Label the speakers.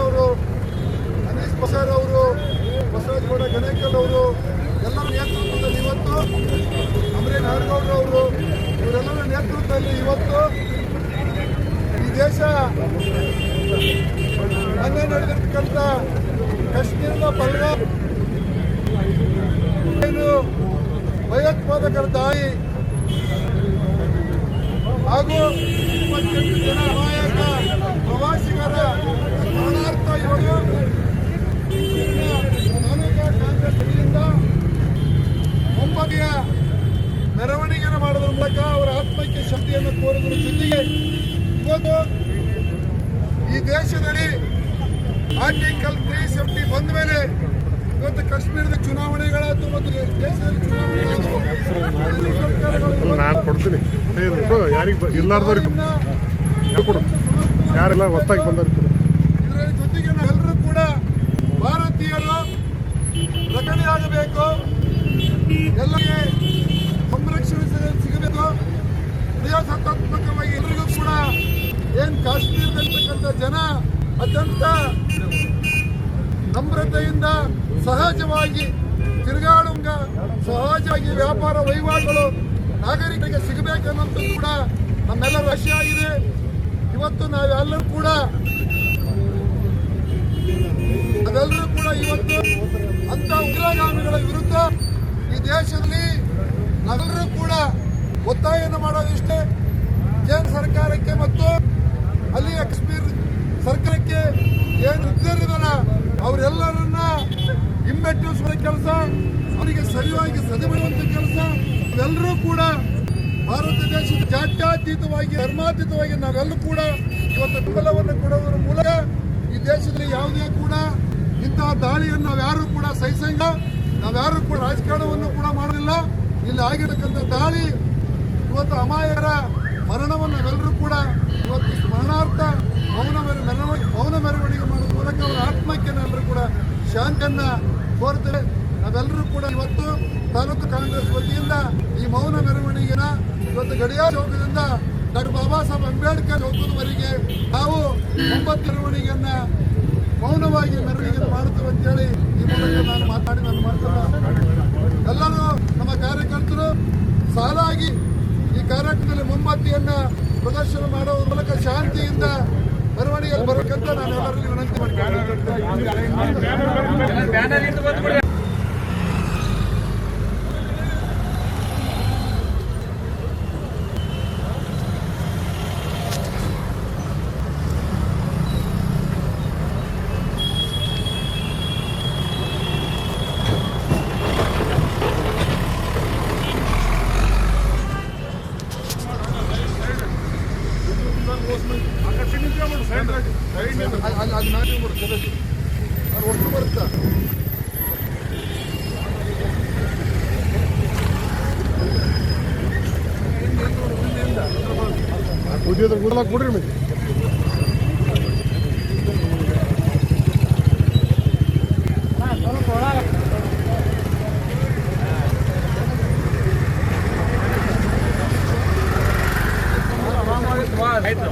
Speaker 1: ಅವರು, ಅನೀಸ್ ಬಸಾರ್ ಅವರು, ಬಸವರಾಜಗೌಡ ಗಣೇಕಲ್ ಅವರು ಎಲ್ಲರ ನೇತೃತ್ವದಲ್ಲಿ ಇವತ್ತು ಅಮರೇನ್ ನಾಡಗೌಡರು ಅವರು ಇವರೆಲ್ಲರ ನೇತೃತ್ವದಲ್ಲಿ ಇವತ್ತು ಈ ದೇಶ ಮೊನ್ನೆ ನಡೆದಿರ್ತಕ್ಕಂಥ ಕಾಶ್ಮೀರದ ಪಹಲ್ಗಾಮ್ ಭಯೋತ್ಪಾದಕರ ದಾಳಿ ಹಾಗೂ 28 ಜನ ಅಮಾಯಕ ಪ್ರವಾಸಿಗರ ಸ್ಮರಣಾರ್ಥ ಇವರು ತಾಲೂಕಾ ಕಾಂಗ್ರೆಸ್ ವತಿಯಿಂದ ಮುಂಬದಿಯ ಮೆರವಣಿಗೆಯನ್ನು ಮಾಡೋದ್ರ ಮೂಲಕ ಅವರ ಆತ್ಮಕ್ಕೆ ಶಕ್ತಿಯನ್ನು ಕೋರುವುದರ ಜೊತೆಗೆ ಇವತ್ತು ಈ ದೇಶದಲ್ಲಿ ಆರ್ಟಿಕಲ್ 370 ಬಂದ ಮೇಲೆ ಇವತ್ತು ಕಾಶ್ಮೀರದ ಚುನಾವಣೆಗಳಾಯ್ತು ಮತ್ತು ದೇಶದಲ್ಲಿ
Speaker 2: ನಾನು ಕೊಡ್ತೀನಿ ಯಾರಿಗೆ ಎಲ್ಲಾರ್ದವ್ರಿಗೆ ಕೊಡು ಯಾರೆಲ್ಲ ಹೊತ್ತಾಗಿ ಬಂದವ್ರಿಗೆ
Speaker 1: ಇದರ ಜೊತೆಗೆ ನಾವೆಲ್ಲರೂ ಕೂಡ ಭಾರತೀಯರು ರಕ್ಷಣೆಯಾಗಬೇಕು, ಎಲ್ಲರಿಗೆ ಸಂರಕ್ಷಣೆ ಸಿಗಬೇಕು. ಪ್ರಜಾಸತ್ತಾತ್ಮಕವಾಗಿ ಎಲ್ಲರಿಗೂ ಕೂಡ ಏನು ಕಾಶ್ಮೀರದಲ್ಲಿರ್ತಕ್ಕಂಥ ಜನ ಅತ್ಯಂತ ನಮ್ರತೆಯಿಂದ ಸಹಜವಾಗಿ ತಿರುಗಾಡುವಂಗ ಸಹಜವಾಗಿ ವ್ಯಾಪಾರ ವಹಿವಾಟುಗಳು ನಾಗರಿಕರಿಗೆ ಸಿಗಬೇಕನ್ನೋದು ಕೂಡ ನಮ್ಮೆಲ್ಲರ ಆಶಯ ಆಗಿದೆ. ಇವತ್ತು ನಾವೆಲ್ಲರೂ ಕೂಡ ಇವತ್ತು ಅಂತ ಉಗ್ರಗಾಮಿಗಳ ವಿರುದ್ಧ ಈ ದೇಶದಲ್ಲಿ ನಾವೆಲ್ಲರೂ ಕೂಡ ಒತ್ತಾಯವನ್ನು ಮಾಡೋದಿಷ್ಟೇ. ಕೇಂದ್ರ ಸರ್ಕಾರಕ್ಕೆ ಮತ್ತು ಅಲ್ಲಿಯ ಕಾಶ್ಮೀರ ಸರ್ಕಾರಕ್ಕೆ ಏನು ನಿರ್ಧಾರಿದಾರ ಅವರೆಲ್ಲರನ್ನ ಹಿಮ್ಮೆಟ್ಟಿಸುವ ಕೆಲಸ, ಅವರಿಗೆ ಸರಿಯಾಗಿ ಸದೆಬಡುವಂತ ಕೆಲಸ ನಾವೆಲ್ಲರೂ ಕೂಡ ಭಾರತ ದೇಶದ ಜಾತ್ಯತೀತವಾಗಿ ಧರ್ಮಾತೀತವಾಗಿ ನಾವೆಲ್ಲರೂ ಕೂಡ ಇವತ್ತು ಬೆಂಬಲವನ್ನು ಕೊಡುವುದರ ಮೂಲಕ ಈ ದೇಶದಲ್ಲಿ ಯಾವುದೇ ಕೂಡ ಇಂತಹ ದಾಳಿಯನ್ನು ನಾವ್ಯಾರು ಕೂಡ ಸಹಿಸಂಗಿಲ್ಲ. ನಾವ್ಯಾರು ಕೂಡ ರಾಜಕಾರಣವನ್ನು ಕೂಡ ಮಾಡೋದಿಲ್ಲ. ಇಲ್ಲಿ ಆಗಿರತಕ್ಕಂಥ ದಾಳಿ ಇವತ್ತು ಅಮಾಯಕರ ಮರಣವನ್ನು ನಾವೆಲ್ಲರೂ ಕೂಡ ಇವತ್ತು ಸ್ಮರಣಾರ್ಥ ಮೌನ ಮೆರವಣಿಗೆ ಮಾಡುವ ಮೂಲಕ ಅವರ ಆತ್ಮಕ್ಕೆ ನಾವೆಲ್ಲರೂ ಕೂಡ ಶಾಂತಿಯನ್ನ ಕೋರ್ತೇವೆ. ನಾವೆಲ್ಲರೂ ಕೂಡ ಇವತ್ತು ತಾಲೂಕು ಕಾಂಗ್ರೆಸ್ ವತಿಯಿಂದ ಈ ಮೌನ ಮೆರವಣಿಗೆನ ಇವತ್ತು ಗಡಿಯಾರ ಚೌಕದಿಂದ ಡಾಕ್ಟರ್ ಬಾಬಾ ಸಾಹೇಬ್ ಅಂಬೇಡ್ಕರ್ ಚೌಕದವರೆಗೆ ನಾವು 9 ಮೆರವಣಿಗೆಯನ್ನ ಮೌನವಾಗಿ ಮೆರವಣಿಗೆ ಮಾಡುತ್ತೇವೆ ಅಂತೇಳಿ ಈ ಮೂಲಕ ನಾನು ಮಾತನಾಡಿ ಎಲ್ಲರೂ ನಮ್ಮ ಕಾರ್ಯಕರ್ತರು ಸಾಲಾಗಿ ಈ ಕಾರ್ಯಕ್ರಮದಲ್ಲಿ ಮೊಂಬತ್ತಿಯನ್ನ ಪ್ರದರ್ಶನ ಮಾಡುವ ಮೂಲಕ ಶಾಂತಿಯಿಂದ ಮೆರವಣಿಗೆಯಲ್ಲಿ ಬರಬೇಕಂತ ನಾನು ಎಲ್ಲರಲ್ಲಿ ವಿನಂತಿ ಮಾಡ್ತೀನಿ. ಅದು ನಾಟಿ ಬರುತ್ತೆ, ಅದು ಒಟ್ಟು ಬರುತ್ತಾ
Speaker 2: ಕುದಿಯೋದ್ರ ಗುಡಲ ಕೊಡ್ರಿ ಮೇಲೆ ಆಯ್ತು.